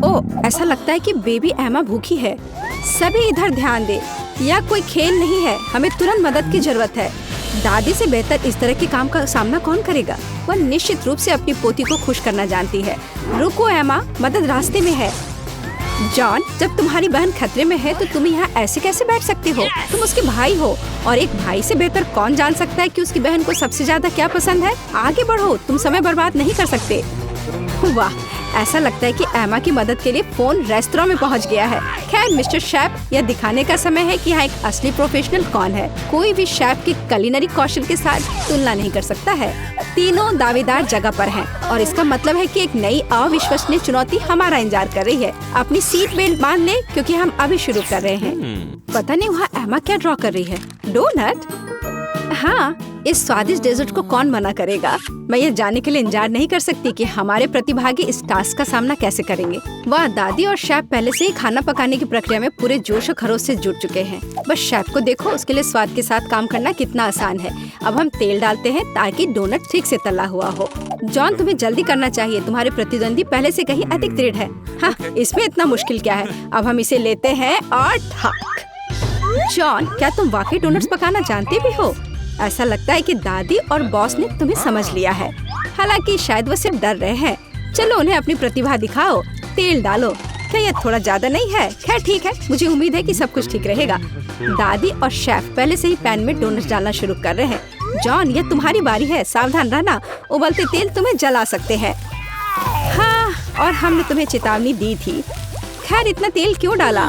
ओह, ऐसा लगता है कि बेबी एमा भूखी है। सभी इधर ध्यान दे, यह कोई खेल नहीं है, हमें तुरंत मदद की जरूरत है। दादी से बेहतर इस तरह के काम का सामना कौन करेगा? वह निश्चित रूप से अपनी पोती को खुश करना जानती है। रुको एमा, मदद रास्ते में है। जॉन, जब तुम्हारी बहन खतरे में है तो तुम यहाँ ऐसे कैसे बैठ सकते हो? तुम उसके भाई हो, और एक भाई से बेहतर कौन जान सकता है कि उसकी बहन को सबसे ज्यादा क्या पसंद है? आगे बढ़ो, तुम समय बर्बाद नहीं कर सकते। वाह, ऐसा लगता है कि एमा की मदद के लिए फोन रेस्तरां में पहुंच गया है। खैर मिस्टर शेफ, यह दिखाने का समय है कि यहाँ एक असली प्रोफेशनल कौन है। कोई भी शेफ के कुलिनरी कौशल के साथ तुलना नहीं कर सकता है। तीनों दावेदार जगह पर हैं, और इसका मतलब है कि एक नई अविश्वसनीय चुनौती हमारा इंतजार कर रही है। अपनी सीट बेल्ट बांध ले, क्योंकि हम अभी शुरू कर रहे हैं। पता नहीं वहाँ एमा क्या ड्रॉ कर रही है? डोनट? हाँ, इस स्वादिष्ट डेजर्ट को कौन मना करेगा। मैं ये जानने के लिए इंतजार नहीं कर सकती कि हमारे प्रतिभागी इस टास्क का सामना कैसे करेंगे। वाह, दादी और शेफ पहले से ही खाना पकाने की प्रक्रिया में पूरे जोश और खरोश से जुट चुके हैं। बस शेफ को देखो, उसके लिए स्वाद के साथ काम करना कितना आसान है। अब हम तेल डालते हैं ताकि डोनट ठीक से तला हुआ हो। जॉन, तुम्हें जल्दी करना चाहिए, तुम्हारे प्रतिद्वंदी पहले से कहीं अधिक दृढ़ है। हाँ, इसमें इतना मुश्किल क्या है। अब हम इसे लेते हैं और ठक। जॉन, क्या तुम वाकई डोनट्स पकाना जानते भी हो? ऐसा लगता है कि दादी और बॉस ने तुम्हें समझ लिया है, हालांकि शायद वो सिर्फ डर रहे हैं। चलो उन्हें अपनी प्रतिभा दिखाओ, तेल डालो। क्या यह थोड़ा ज्यादा नहीं है? खैर ठीक है, मुझे उम्मीद है कि सब कुछ ठीक रहेगा। दादी और शेफ पहले से ही पैन में डोनट्स डालना शुरू कर रहे हैं। जॉन, यह तुम्हारी बारी है, सावधान रहना, उबलते तेल तुम्हें जला सकते हैं। हाँ, और हमने तुम्हें चेतावनी दी थी। खैर इतना तेल क्यों डाला?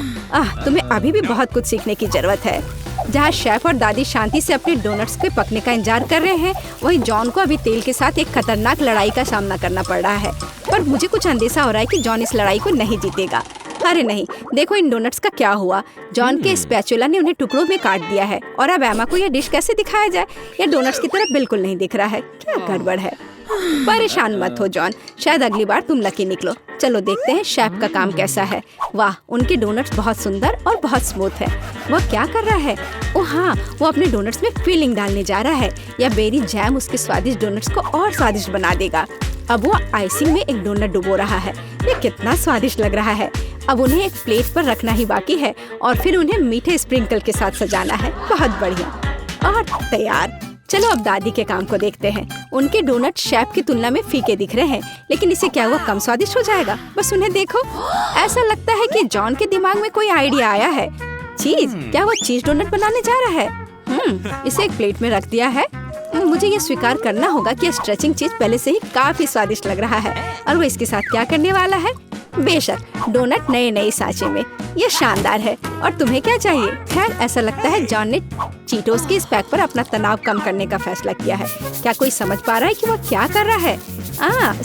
तुम्हें अभी भी बहुत कुछ सीखने की जरूरत है। जहाँ शेफ और दादी शांति से अपने डोनट्स के पकने का इंतजार कर रहे हैं, वहीं जॉन को अभी तेल के साथ एक खतरनाक लड़ाई का सामना करना पड़ रहा है। पर मुझे कुछ अंदेशा हो रहा है कि जॉन इस लड़ाई को नहीं जीतेगा। अरे नहीं, देखो इन डोनट्स का क्या हुआ। जॉन के स्पैचुला ने उन्हें टुकड़ों में काट दिया है, और अब एमा को यह डिश कैसे दिखाया जाए? यह डोनट्स की तरह बिल्कुल नहीं दिख रहा है। क्या गड़बड़ है? परेशान मत हो जॉन, शायद अगली बार तुम लकी निकलो। चलो देखते हैं शेफ का काम कैसा है। वाह, उनके डोनट्स बहुत सुंदर और बहुत स्मूथ है। वह क्या कर रहा है? ओह हाँ, वो अपने डोनट्स में फिलिंग डालने जा रहा है। यह बेरी जैम उसके स्वादिष्ट डोनट्स को और स्वादिष्ट बना देगा। अब वो आइसिंग में एक डोनट डुबो रहा है। ये कितना स्वादिष्ट लग रहा है। अब उन्हें एक प्लेट पर रखना ही बाकी है, और फिर उन्हें मीठे स्प्रिंकल के साथ सजाना है। बहुत बढ़िया, और तैयार। चलो अब दादी के काम को देखते हैं। उनके डोनट शेफ की तुलना में फीके दिख रहे हैं, लेकिन इससे क्या हुआ कम स्वादिष्ट हो जाएगा? बस उन्हें देखो। ऐसा लगता है कि जॉन के दिमाग में कोई आइडिया आया है। चीज? क्या वो चीज डोनट बनाने जा रहा है? इसे एक प्लेट में रख दिया है। मुझे ये स्वीकार करना होगा कि स्ट्रेचिंग चीज पहले से ही काफी स्वादिष्ट लग रहा है। और वो इसके साथ क्या करने वाला है? बेशक डोनट नए नए सांचे में। ये शानदार है। और तुम्हें क्या चाहिए? खैर ऐसा लगता है जॉन ने चीटोस के इस पैक पर अपना तनाव कम करने का फैसला किया है। क्या कोई समझ पा रहा है कि वो क्या कर रहा है?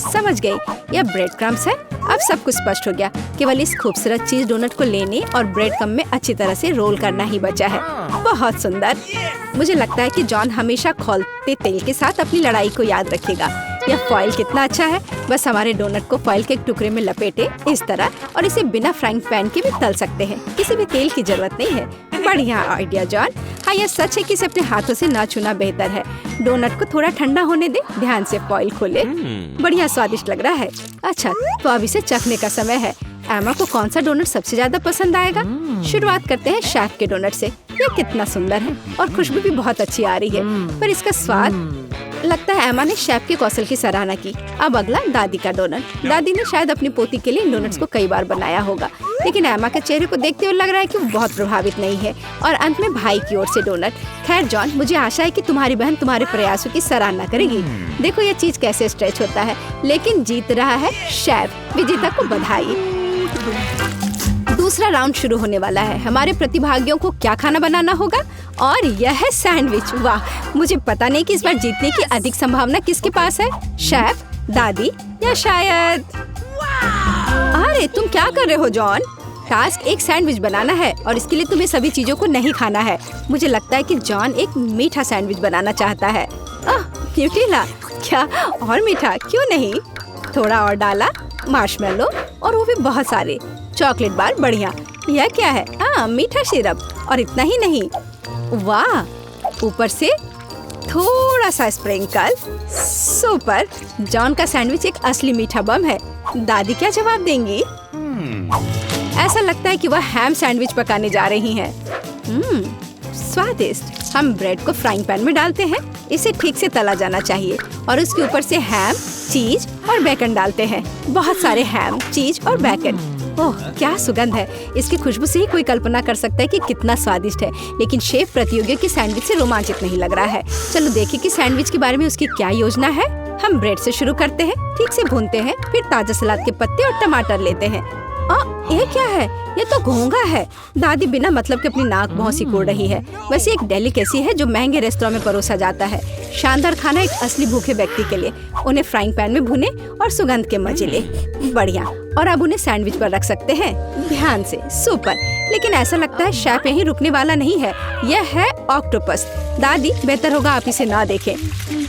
समझ गई, यह ब्रेड क्रम्स है। अब सब कुछ स्पष्ट हो गया। केवल इस खूबसूरत चीज डोनट को लेने और ब्रेड क्रम्ब में अच्छी तरह से रोल करना ही बचा है। बहुत सुंदर। मुझे लगता है कि जॉन हमेशा खौलते तेल के साथ अपनी लड़ाई को याद रखेगा। यह फॉइल कितना अच्छा है। बस हमारे डोनट को फॉइल के एक टुकड़े में लपेटे इस तरह, और इसे बिना फ्राइंग पैन के भी तल सकते हैं। किसी भी तेल की जरूरत नहीं है। बढ़िया आइडिया जॉन। हाँ, यह सच है कि इसे अपने हाथों से ना छूना बेहतर है। डोनट को थोड़ा ठंडा होने दे, ध्यान से फॉइल खोले। बढ़िया स्वादिष्ट लग रहा है। अच्छा, तो अब इसे चखने का समय है। एमा को कौन सा डोनट सबसे ज्यादा पसंद आएगा? शुरुआत करते हैं शेफ के डोनट से। ये कितना सुंदर है, और खुशबू भी बहुत अच्छी आ रही है। पर इसका स्वाद, लगता है एमा ने शेफ के कौशल की सराहना की। अब अगला दादी का डोनट। दादी ने शायद अपनी पोती के लिए इन डोनट्स को कई बार बनाया होगा, लेकिन एमा के चेहरे को देखते हुए लग रहा है कि वो बहुत प्रभावित नहीं है। और अंत में भाई की ओर से डोनट। खैर जॉन, मुझे आशा है कि तुम्हारी बहन तुम्हारे प्रयासों की सराहना करेगी। देखो ये चीज कैसे स्ट्रेच होता है, लेकिन जीत रहा है शेफ। विजेता को बधाई। दूसरा राउंड शुरू होने वाला है। हमारे प्रतिभागियों को क्या खाना बनाना होगा? और यह है सैंडविच। वाह, मुझे पता नहीं कि इस बार जीतने की अधिक संभावना किसके पास है, शेफ, दादी या शायद। अरे तुम क्या कर रहे हो जॉन? टास्क एक सैंडविच बनाना है, और इसके लिए तुम्हें सभी चीजों को नहीं खाना है। मुझे लगता है कि जॉन एक मीठा सैंडविच बनाना चाहता है। न्यूटेला? क्या और मीठा? क्यों नहीं? थोड़ा और डाला, मार्शमेलो, और वो भी बहुत सारे चॉकलेट बार। बढ़िया। यह क्या है? मीठा सिरप। और इतना ही नहीं, वाह, ऊपर से थोड़ा सा स्प्रिंकल। सुपर। जॉन का सैंडविच एक असली मीठा बम है। दादी क्या जवाब देंगी? ऐसा लगता है कि वह हैम सैंडविच पकाने जा रही हैं। स्वादिष्ट। हम ब्रेड को फ्राइंग पैन में डालते हैं। इसे ठीक से तला जाना चाहिए और उसके ऊपर से हैम, चीज और बेकन डालते हैं। बहुत सारे हैम, चीज और बेकन। ओह, क्या सुगंध है। इसकी खुशबू से ही कोई कल्पना कर सकता है कि कितना स्वादिष्ट है। लेकिन शेफ प्रतियोगियों के सैंडविच से रोमांचित नहीं लग रहा है। चलो देखें कि सैंडविच के बारे में उसकी क्या योजना है। हम ब्रेड से शुरू करते हैं, ठीक से भूनते हैं, फिर ताजा सलाद के पत्ते और टमाटर लेते हैं। ये क्या है? ये तो घोंघा है। दादी बिना मतलब के अपनी नाक बहुत सिकोड़ रही है। वैसे एक डेलिकेसी है जो महंगे रेस्टोरेंट में परोसा जाता है। शानदार खाना एक असली भूखे व्यक्ति के लिए। उन्हें फ्राइंग पैन में भुने और सुगंध के मजे ले। बढ़िया। और अब उन्हें सैंडविच पर रख सकते हैं। ध्यान से। सुपर। लेकिन ऐसा लगता है शेफ यहीं रुकने वाला नहीं है। यह है ऑक्टोपस। दादी, बेहतर होगा आप इसे ना देखें।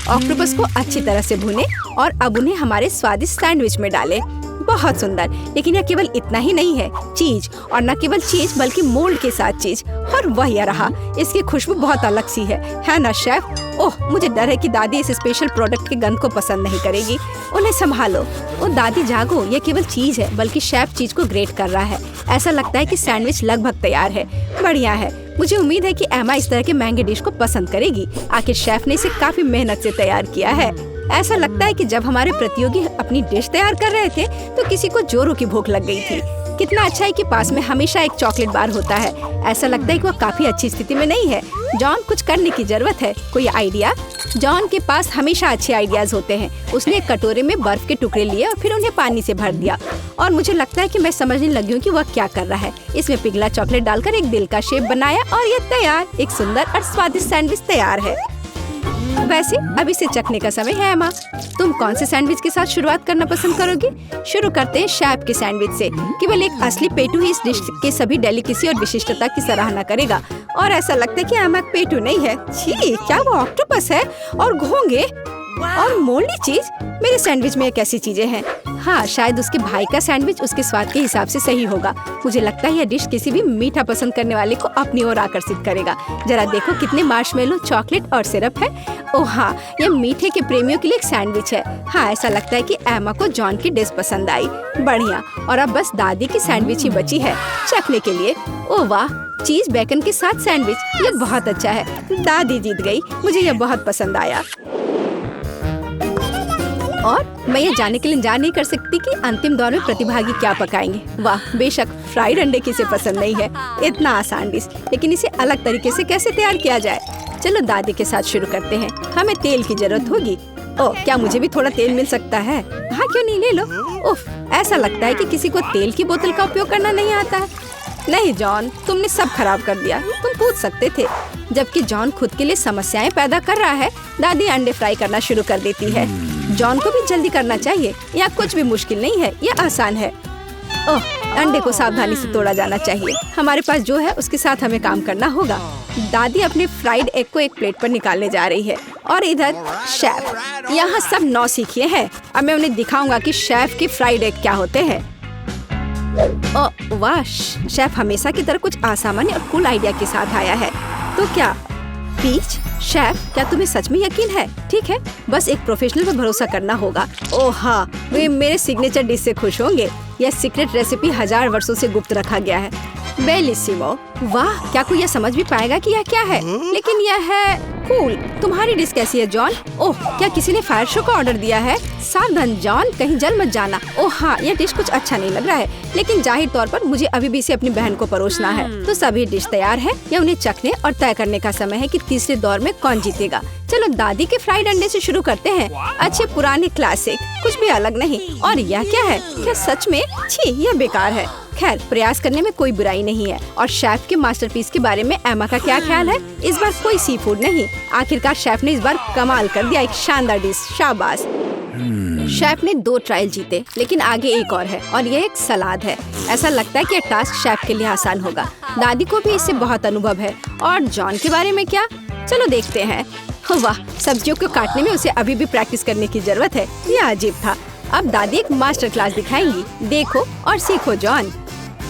ऑक्टोपस को अच्छी तरह से भुने और अब उन्हें हमारे स्वादिष्ट सैंडविच में डालें। बहुत सुंदर। लेकिन यह केवल इतना ही नहीं है। चीज, और न केवल चीज बल्कि मोल्ड के साथ चीज। और वह यह रहा। इसकी खुशबू बहुत अलग सी है ना शेफ? ओह, मुझे डर है कि दादी इस स्पेशल प्रोडक्ट के गंध को पसंद नहीं करेगी। उन्हें संभालो। ओ दादी जागो, यह केवल चीज है बल्कि शेफ चीज को ग्रेट कर रहा है। ऐसा लगता है कि सैंडविच लगभग तैयार है। बढ़िया है। मुझे उम्मीद है कि एमा इस तरह के महंगे डिश को पसंद करेगी। आखिर शेफ ने इसे काफी मेहनत से तैयार किया है। ऐसा लगता है कि जब हमारे प्रतियोगी अपनी डिश तैयार कर रहे थे तो किसी को जोरों की भूख लग गई थी। कितना अच्छा है कि पास में हमेशा एक चॉकलेट बार होता है। ऐसा लगता है कि वह काफी अच्छी स्थिति में नहीं है। जॉन, कुछ करने की जरूरत है। कोई आइडिया? जॉन के पास हमेशा अच्छे आइडियाज होते हैं। उसने एक कटोरे में बर्फ के टुकड़े लिए और फिर उन्हें पानी से भर दिया। और मुझे लगता है कि मैं समझने लगी हूँ कि वह क्या कर रहा है। इसमें पिघला चॉकलेट डालकर एक दिल का शेप बनाया और ये तैयार। एक सुंदर और स्वादिष्ट सैंडविच तैयार है। वैसे अब इसे चखने का समय है। एमा, तुम कौन से सैंडविच के साथ शुरुआत करना पसंद करोगी? शुरू करते हैं शेफ के सैंडविच से। केवल एक असली पेटू ही इस डिश के सभी डेलिकेसी और विशिष्टता की सराहना करेगा। और ऐसा लगता है कि एमा पेटू नहीं है। छी, क्या वो ऑक्टोपस है? और घोंघे और मोल्डी चीज। मेरे सैंडविच में कैसी चीजें हैं? हाँ, शायद उसके भाई का सैंडविच उसके स्वाद के हिसाब से सही होगा। मुझे लगता है यह डिश किसी भी मीठा पसंद करने वाले को अपनी ओर आकर्षित करेगा। जरा देखो कितने मार्शमेलो, चॉकलेट और सिरप है। ओह हाँ, यह मीठे के प्रेमियों के लिए एक सैंडविच है। हाँ, ऐसा लगता है कि एमा को जॉन की डिश पसंद आई। बढ़िया। और अब बस दादी की सैंडविच ही बची है चखने के लिए। ओह वाह, चीज बेकन के साथ सैंडविच, ये बहुत अच्छा है। दादी जीत गई। मुझे यह बहुत पसंद आया। और मैं ये जानने के लिए इंतजार नहीं कर सकती कि अंतिम दौर में प्रतिभागी क्या पकाएंगे। वाह, बेशक फ्राइड अंडे किसे पसंद नहीं है। इतना आसान डिश, लेकिन इसे अलग तरीके से कैसे तैयार किया जाए? चलो दादी के साथ शुरू करते हैं। हमें तेल की जरूरत होगी। ओह, क्या मुझे भी थोड़ा तेल मिल सकता है? हाँ, क्यों नहीं, ले लो। उफ, ऐसा लगता है कि किसी को तेल की बोतल का उपयोग करना नहीं आता है। नहीं जॉन, तुमने सब खराब कर दिया। तुम पूछ सकते थे। जबकि जॉन खुद के लिए समस्याएं पैदा कर रहा है, दादी अंडे फ्राई करना शुरू कर देती है। जॉन को भी जल्दी करना चाहिए। यह कुछ भी मुश्किल नहीं है, यह आसान है। ओह, अंडे को सावधानी से तोड़ा जाना चाहिए। हमारे पास जो है उसके साथ हमें काम करना होगा। दादी अपने फ्राइड एग को एक प्लेट पर निकालने जा रही है और इधर शेफ यहाँ सब नौसिखिए हैं। अब मैं उन्हें दिखाऊंगा कि शेफ के फ्राइड एग क्या होते हैं। ओह वाह, शेफ हमेशा की तरह कुछ असामान्य और कूल आइडिया के साथ आया है। तो क्या पीच? शेफ, क्या तुम्हें सच में यकीन है? ठीक है, बस एक प्रोफेशनल पर भरोसा करना होगा। ओह हाँ, वे मेरे सिग्नेचर डिश से खुश होंगे। यह सीक्रेट रेसिपी 1000 वर्षों से गुप्त रखा गया है। बेलिसिमो। वाह, क्या कोई यह समझ भी पाएगा कि यह क्या है? लेकिन यह है कूल। तुम्हारी डिश कैसी है जॉन? ओह, क्या किसी ने फायर शो का ऑर्डर दिया है? सावधान जॉन, कहीं जल मत जाना। ओह हाँ, यह डिश कुछ अच्छा नहीं लग रहा है, लेकिन जाहिर तौर पर मुझे अभी भी इसे अपनी बहन को परोसना है। तो सभी डिश तैयार है। यह उन्हें चखने और तय करने का समय है कि तीसरे दौर में कौन जीतेगा। चलो दादी के फ्राइड अंडे से शुरू करते हैं। अच्छे पुराने क्लासिक, कुछ भी अलग नहीं। और यह क्या है? क्या सच में? छी, यह बेकार है। खैर, प्रयास करने में कोई बुराई नहीं है। और शेफ के मास्टरपीस के बारे में एमा का क्या ख्याल है? इस बार कोई सी फूड नहीं। आखिरकार शेफ ने इस बार कमाल कर दिया, एक शानदार डिश। शाबाश। शेफ ने 2 ट्रायल जीते, लेकिन आगे एक और है और यह एक सलाद है। ऐसा लगता है कि यह टास्क शेफ के लिए आसान होगा। दादी को भी इससे बहुत अनुभव है। और जॉन के बारे में क्या? चलो देखते हैं। वाह, सब्जियों को काटने में उसे अभी भी प्रैक्टिस करने की जरूरत है। यह अजीब था। अब दादी एक मास्टर क्लास दिखाएंगी। देखो और सीखो जॉन।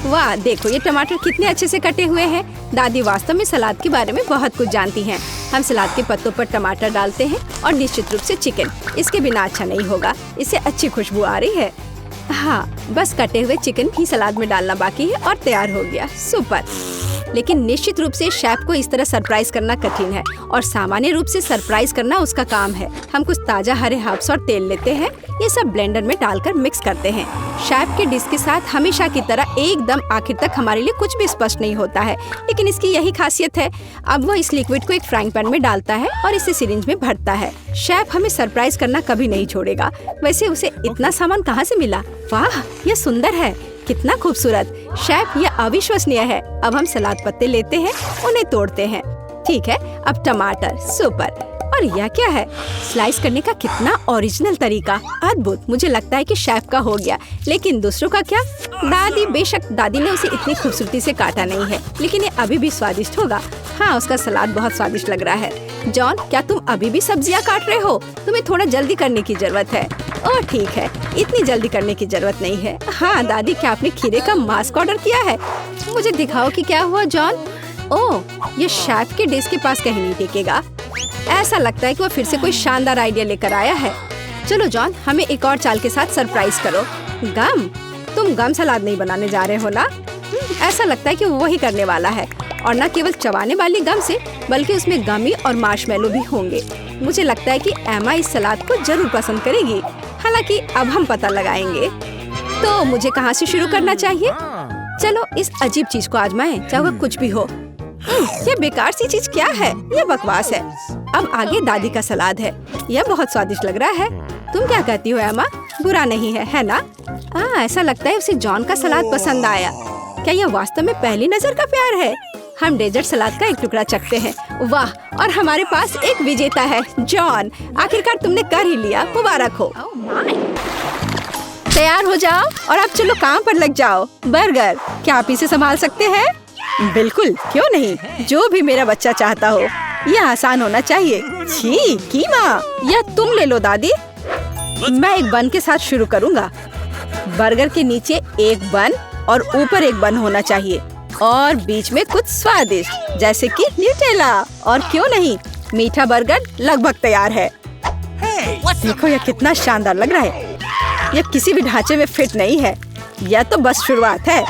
वाह, देखो ये टमाटर कितने अच्छे से कटे हुए हैं। दादी वास्तव में सलाद के बारे में बहुत कुछ जानती हैं। हम सलाद के पत्तों पर टमाटर डालते हैं और निश्चित रूप से चिकन। इसके बिना अच्छा नहीं होगा। इससे अच्छी खुशबू आ रही है। हाँ, बस कटे हुए चिकन ही सलाद में डालना बाकी है और तैयार हो गया। सुपर। लेकिन निश्चित रूप से शेफ को इस तरह सरप्राइज करना कठिन है और सामान्य रूप से सरप्राइज करना उसका काम है। हम कुछ ताजा हरे हर्ब्स और तेल लेते हैं। ये सब ब्लेंडर में डालकर मिक्स करते हैं। शेफ के डिश के साथ हमेशा की तरह एकदम आखिर तक हमारे लिए कुछ भी स्पष्ट नहीं होता है, लेकिन इसकी यही खासियत है। अब वो इस लिक्विड को एक फ्राइंग पैन में डालता है और इसे सिरिंज में भरता है। शेफ हमें सरप्राइज करना कभी नहीं छोड़ेगा। वैसे उसे इतना सामान कहाँ से मिला? वाह, ये सुंदर है, कितना खूबसूरत। शेफ, ये अविश्वसनीय है। अब हम सलाद पत्ते लेते हैं, उन्हें तोड़ते हैं। ठीक है, अब टमाटर। सुपर। और यह क्या है? स्लाइस करने का कितना ओरिजिनल तरीका। अद्भुत। मुझे लगता है कि शेफ का हो गया, लेकिन दूसरों का क्या? दादी, बेशक दादी ने उसे इतनी खूबसूरती से काटा नहीं है, लेकिन ये अभी भी स्वादिष्ट होगा। हाँ, उसका सलाद बहुत स्वादिष्ट लग रहा है। जॉन, क्या तुम अभी भी सब्जियां काट रहे हो? तुम्हें थोड़ा जल्दी करने की जरूरत है। ओह ठीक है, इतनी जल्दी करने की जरूरत नहीं है। हाँ दादी, क्या आपने खीरे का मास्क ऑर्डर किया है? मुझे दिखाओ कि क्या हुआ जॉन। ओह, ये शेफ के डिश के पास कहीं नहीं टिकेगा। ऐसा लगता है कि वो फिर से कोई शानदार आइडिया लेकर आया है। चलो जॉन, हमें एक और चाल के साथ सरप्राइज करो। गम? तुम गम सलाद नहीं बनाने जा रहे हो ना? ऐसा लगता है कि वो वही करने वाला है, और न केवल चबाने वाली गम से, बल्कि उसमें गमी और मार्शमेलो भी होंगे। मुझे लगता है कि एमा इस सलाद को जरूर पसंद करेगी। हालांकि अब हम पता लगाएंगे। तो मुझे कहाँ से शुरू करना चाहिए? चलो इस अजीब चीज को आजमाएं, चाहे वो कुछ भी हो। ये बेकार सी चीज क्या है? ये बकवास है। अब आगे दादी का सलाद है। यह बहुत स्वादिष्ट लग रहा है। तुम क्या कहती हो एमा? बुरा नहीं है ना? ऐसा लगता है उसे जॉन का सलाद पसंद आया। क्या यह वास्तव में पहली नजर का प्यार है? हम डेजर्ट सलाद का एक टुकड़ा चखते हैं। वाह, और हमारे पास एक विजेता है। जॉन, आखिरकार तुमने कर ही लिया। मुबारक हो। तैयार हो जाओ और अब चलो काम पर लग जाओ। बर्गर, क्या आप इसे संभाल सकते हैं? बिल्कुल, क्यों नहीं। जो भी मेरा बच्चा चाहता हो। यह आसान होना चाहिए। छी, कीमा। यह तुम ले लो दादी। मैं एक बन के साथ शुरू करूँगा। बर्गर के नीचे एक बन और ऊपर एक बन होना चाहिए, और बीच में कुछ स्वादिष्ट जैसे कि न्यूटेला। और क्यों नहीं, मीठा बर्गर लगभग तैयार है। देखो यह कितना शानदार लग रहा है। यह किसी भी ढांचे में फिट नहीं है। यह तो बस शुरुआत है।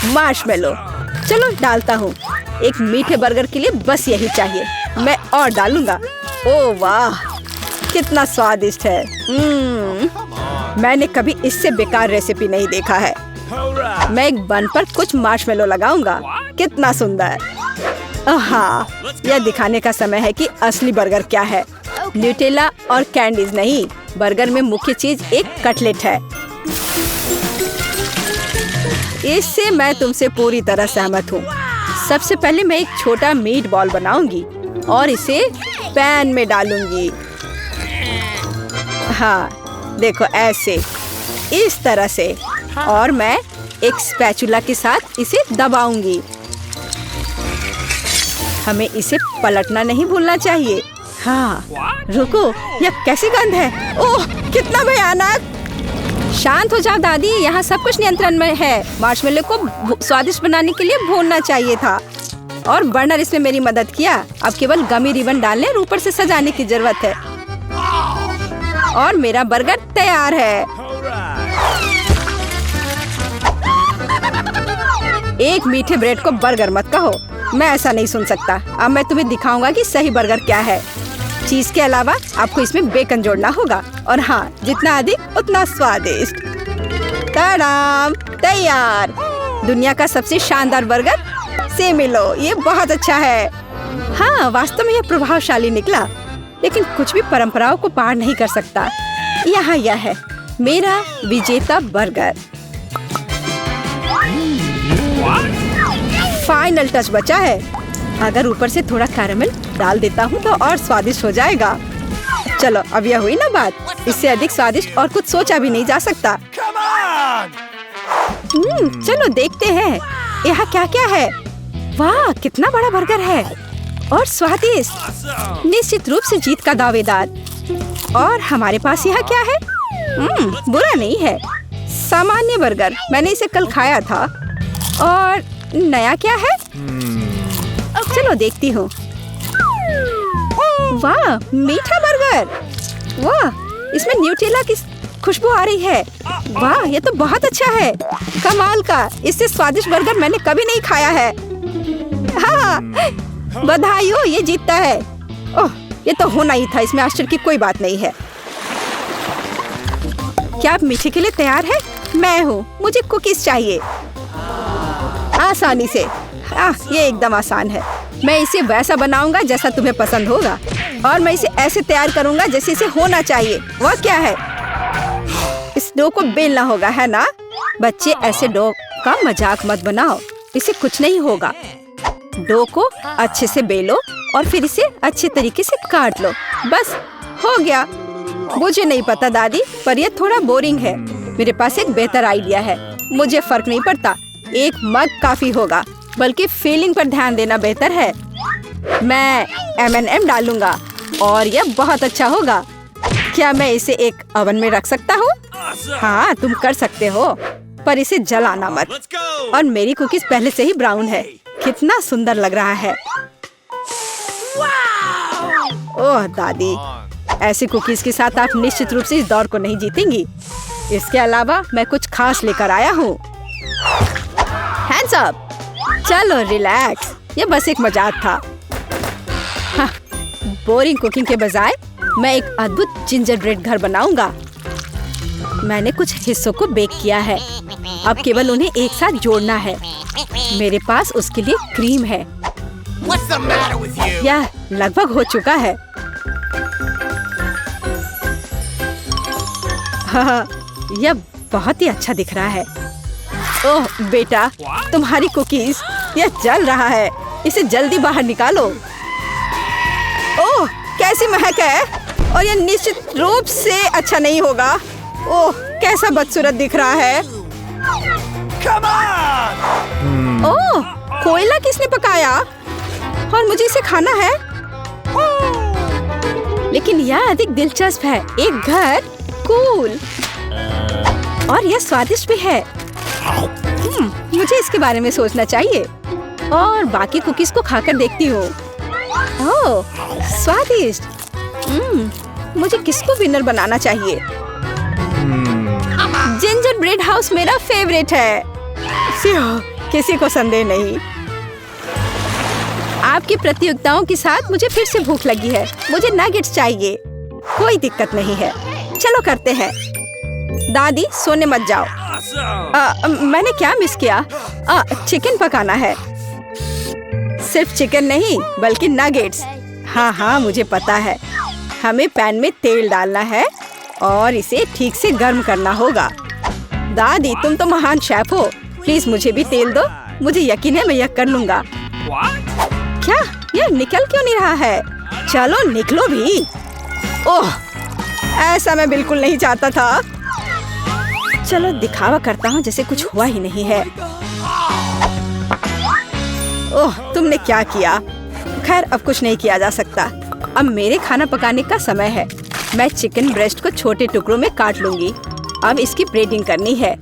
मार्शमेलो, चलो डालता हूँ। एक मीठे बर्गर के लिए बस यही चाहिए। मैं और डालूंगा। ओह वाह, कितना स्वादिष्ट है। मैंने कभी इससे बेकार रेसिपी नहीं देखा है। मैं एक बन पर कुछ मार्शमेलो लगाऊंगा। कितना सुंदर। हाँ, यह दिखाने का समय है कि असली बर्गर क्या है। न्यूटेला और कैंडीज नहीं, बर्गर में मुख्य चीज एक कटलेट है। इससे मैं तुमसे पूरी तरह सहमत हूँ। सबसे पहले मैं एक छोटा मीट बॉल बनाऊंगी और इसे पैन में डालूंगी। हाँ देखो, ऐसे, इस तरह से। और मैं एक स्पैचुला के साथ इसे दबाऊंगी। हमें इसे पलटना नहीं भूलना चाहिए। हाँ, रुको, यह कैसी गंध है? ओह, कितना भयानक। शांत हो जाओ दादी, यहाँ सब कुछ नियंत्रण में है। मार्शमेलो को स्वादिष्ट बनाने के लिए भूनना चाहिए था, और बर्नर इसमें मेरी मदद किया। अब केवल गमी रिबन डालने और ऊपर से सजाने की जरूरत है, और मेरा बर्गर तैयार है। एक मीठे ब्रेड को बर्गर मत कहो, मैं ऐसा नहीं सुन सकता। अब मैं तुम्हें दिखाऊंगा कि सही बर्गर क्या है। चीज के अलावा आपको इसमें बेकन जोड़ना होगा, और हाँ, जितना अधिक उतना स्वादिष्ट। तड़ाम, तैयार। दुनिया का सबसे शानदार बर्गर से मिलो। ये बहुत अच्छा है। हाँ, वास्तव में यह प्रभावशाली निकला, लेकिन कुछ भी परंपराओं को पार नहीं कर सकता। यहाँ यह है मेरा विजेता बर्गर। फाइनल टच बचा है। अगर ऊपर से थोड़ा कैरेमल डाल देता हूँ तो और स्वादिष्ट हो जाएगा। चलो, अब यह हुई ना बात। इससे अधिक स्वादिष्ट और कुछ सोचा भी नहीं जा सकता। चलो देखते हैं यहाँ क्या क्या है। वाह, कितना बड़ा बर्गर है और स्वादिष्ट। निश्चित रूप से जीत का दावेदार। और हमारे पास यहाँ क्या है? बुरा नहीं है, सामान्य बर्गर। मैंने इसे कल खाया था। और नया क्या है? चलो देखती हूँ। वाह, मीठा बर्गर। वाह, इसमें न्यूटेला की खुशबू आ रही है। वाह, ये तो बहुत अच्छा है। कमाल का, इससे स्वादिष्ट बर्गर मैंने कभी नहीं खाया है। हाँ, बधाई हो, ये जीतता है। ओह, ये तो होना ही था, इसमें आश्चर्य की कोई बात नहीं है। क्या आप मीठे के लिए तैयार हैं? मैं हूँ, मुझे कुकीज चाहिए। आसानी से। ये एकदम आसान है। मैं इसे वैसा बनाऊंगा जैसा तुम्हें पसंद होगा, और मैं इसे ऐसे तैयार करूंगा जैसे इसे होना चाहिए। वह क्या है? इस डो को बेलना होगा, है ना? बच्चे, ऐसे डो का मजाक मत बनाओ, इसे कुछ नहीं होगा। डो को अच्छे से बेलो और फिर इसे अच्छे तरीके से काट लो। बस हो गया। मुझे नहीं पता दादी, पर यह थोड़ा बोरिंग है। मेरे पास एक बेहतर आइडिया है। मुझे फर्क नहीं पड़ता, एक मग काफी होगा, बल्कि फीलिंग पर ध्यान देना बेहतर है। मैं M&M डालूंगा और यह बहुत अच्छा होगा। क्या मैं इसे एक ओवन में रख सकता हूँ? हाँ, तुम कर सकते हो, पर इसे जलाना मत। और मेरी कुकीज पहले से ही ब्राउन है। कितना सुंदर लग रहा है। ओह दादी, ऐसी कुकीज के साथ आप निश्चित रूप से इस दौर को नहीं जीतेंगी। इसके अलावा मैं कुछ खास लेकर आया हूँ। Hands up. चलो रिलैक्स, ये बस एक मजाक था। हाँ, बोरिंग कुकिंग के बजाय मैं एक अद्भुत जिंजर ब्रेड घर बनाऊंगा। मैंने कुछ हिस्सों को बेक किया है, अब केवल उन्हें एक साथ जोड़ना है। मेरे पास उसके लिए क्रीम है। यह लगभग हो चुका है। हाँ, यह बहुत ही अच्छा दिख रहा है। ओह बेटा, तुम्हारी कुकीज, यह जल रहा है। इसे जल्दी बाहर निकालो। ओह, कैसी महक है, और यह निश्चित रूप से अच्छा नहीं होगा। ओह, कैसा बदसूरत दिख रहा है। ओह, कोयला किसने पकाया? और मुझे इसे खाना है। लेकिन यह अधिक दिलचस्प है। एक घर, कूल, और यह स्वादिष्ट भी है। मुझे इसके बारे में सोचना चाहिए और बाकी कुकीज को खाकर देखती हूँ। ओह, स्वादिष्ट। मुझे किसको विनर बनाना चाहिए? जिंजर ब्रेड हाउस मेरा फेवरेट है। किसी को संदेह नहीं। आपकी प्रतियोगिताओं के साथ मुझे फिर से भूख लगी है। मुझे नगेट्स चाहिए। कोई दिक्कत नहीं है, चलो करते हैं। दादी, सोने मत जाओ। मैंने क्या मिस किया? चिकन पकाना है। सिर्फ चिकन नहीं, बल्कि नगेट्स। हाँ, मुझे पता है। हमें पैन में तेल डालना है और इसे ठीक से गर्म करना होगा। दादी, तुम तो महान शेफ हो, प्लीज मुझे भी तेल दो। मुझे यकीन है मैं यह कर लूंगा। क्या यह निकल क्यों नहीं रहा है? चलो निकलो भी। ओह, ऐसा मैं बिल्कुल नहीं चाहता था। चलो दिखावा करता हूँ जैसे कुछ हुआ ही नहीं है। ओह, तुमने क्या किया? खैर, अब कुछ नहीं किया जा सकता। अब मेरे खाना पकाने का समय है। मैं चिकन ब्रेस्ट को छोटे टुकड़ों में काट लूंगी। अब इसकी ब्रेडिंग करनी है।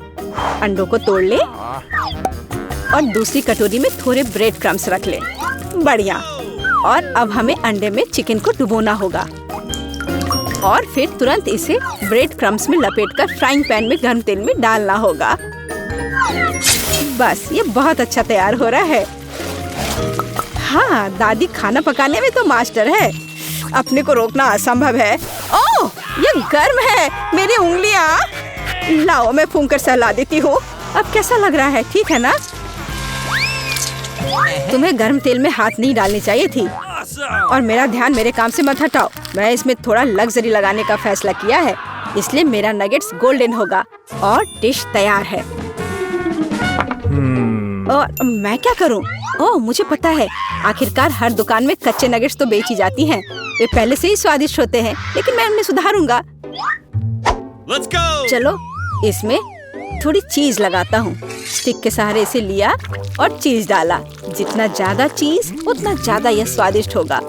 अंडों को तोड़ ले और दूसरी कटोरी में थोड़े ब्रेड क्रम्स रख ले। बढ़िया। और अब हमें अंडे में चिकन को डुबोना होगा और फिर तुरंत इसे ब्रेड क्रम्स में लपेटकर फ्राइंग पैन में गर्म तेल में डालना होगा। बस, ये बहुत अच्छा तैयार हो रहा है। हाँ, दादी खाना पकाने में तो मास्टर है। अपने को रोकना असंभव है। ओह, ये गर्म है। मेरी उंगलियां। लाओ, मैं फूंक कर सहला देती हूँ। अब कैसा लग रहा है? ठीक है ना? तुम्हें गर्म तेल में हाथ नहीं डालनी चाहिए थी। और मेरा ध्यान मेरे काम से मत हटाओ। मैं इसमें थोड़ा लग्जरी लगाने का फैसला किया है, इसलिए मेरा नगेट्स गोल्डन होगा और डिश तैयार है। और मैं क्या करूं? ओह, मुझे पता है। आखिरकार हर दुकान में कच्चे नगेट्स तो बेची जाती हैं। वे पहले से ही स्वादिष्ट होते हैं, लेकिन मैं उन्हें सुधारूंगा। चलो इसमें थोड़ी चीज लगाता हूँ। स्टिक के सहारे इसे लिया और चीज डाला। जितना ज्यादा चीज, उतना ज्यादा यह स्वादिष्ट होगा।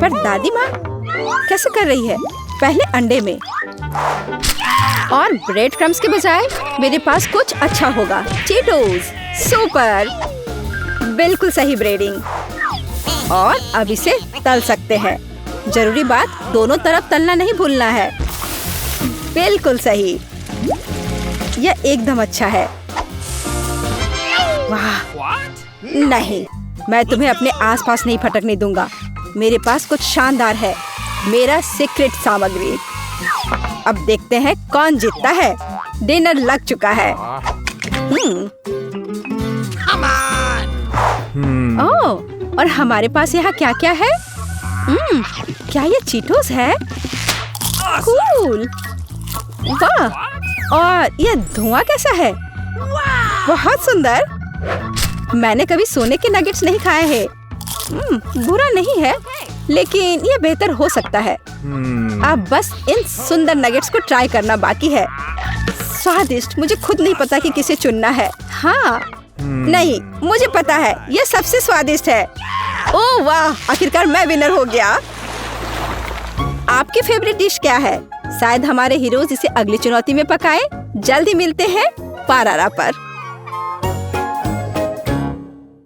पर दादी माँ कैसे कर रही है? पहले अंडे में और ब्रेड क्रम्स के बजाय मेरे पास कुछ अच्छा होगा। चीटोस। सुपर, बिल्कुल सही ब्रेडिंग। और अब इसे तल सकते हैं। जरूरी बात, दोनों तरफ तलना नहीं भूलना है। बिल्कुल सही, यह एकदम अच्छा है। वाह, नहीं, मैं तुम्हें अपने आसपास नहीं फटकने दूंगा। मेरे पास कुछ शानदार है, मेरा सीक्रेट सामग्री। अब देखते हैं कौन जीतता है। डिनर लग चुका है। ओह, और हमारे पास यहाँ क्या क्या है? क्या ये चीटोस है? कूल। वाह, और ये धुआं कैसा है? बहुत सुंदर। मैंने कभी सोने के नगेट्स नहीं खाए हैं। बुरा नहीं है, लेकिन ये बेहतर हो सकता है। अब बस इन सुंदर नगेट्स को ट्राई करना बाकी है। स्वादिष्ट, मुझे खुद नहीं पता कि किसे चुनना है। हाँ, नहीं, मुझे पता है, ये सबसे स्वादिष्ट है। ओह वाह, आखिरकार मैं विनर हो गया। आपकी फेवरेट डिश क्या है? शायद हमारे हीरोज इसे अगली चुनौती में पकाएं। जल्दी मिलते हैं पारारा पर।